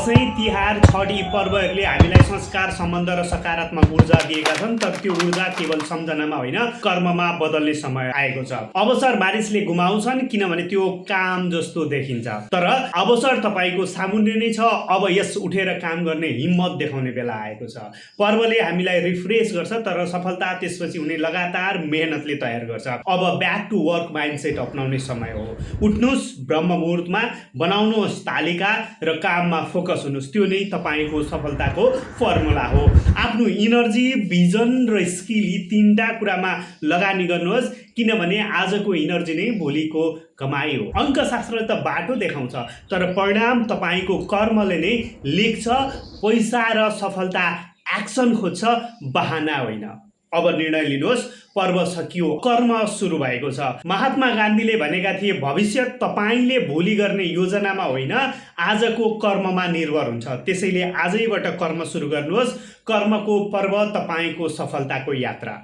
दशैं तिहार छठी पर्वहरूले हामीलाई संस्कार सम्बन्ध र सकारात्मक ऊर्जा दिएका छन्, तर त्यो ऊर्जा केवल सम्झनामा होइन कर्ममा बदल्ने समय आएको छ। अवसर मानिसले गुमाउँछन् किनभने त्यो काम जस्तो देखिन्छ, तर अवसर तपाईको सामुन्ने नै छ। अब यस उठेर काम गर्ने हिम्मत देखाउने बेला आएको छ। पर्वले हामीलाई रिफ्रेस गर्छ, तर सफलता त्यसपछि हुने लगातार मेहनतले तयार गर्छ। अब ब्याक टु वर्क माइन्डसेट अपनाउने समय हो। उठ्नुस्, ब्रह्म मुहुर्तमा बनाउनुहोस् तालिका र काममा फोकस हुनुहोस्। त्यो नै तपाईको सफलताको फर्मुला हो। आफ्नो इनर्जी, भिजन र स्किल यी तीनटा कुरामा लगानी गर्नुहोस्, किनभने आजको इनर्जी नै भोलिको कमाई हो। अङ्कशास्त्रले त बाटो देखाउँछ, तर परिणाम तपाईको कर्मले नै लेख्छ। पैसा र सफलता एक्सन खोज्छ, बहाना होइन। अब निर्णय लिनुहोस्, पर्व सकियो, कर्म सुरु भएको छ। महात्मा गान्धीले भनेका थिए, भविष्य तपाईले भोलि गर्ने योजनामा होइन, आजको कर्ममा निर्भर हुन्छ। त्यसैले आजैबाट कर्म सुरु गर्नुहोस्। कर्मको पर्व तपाईको सफलताको यात्रा।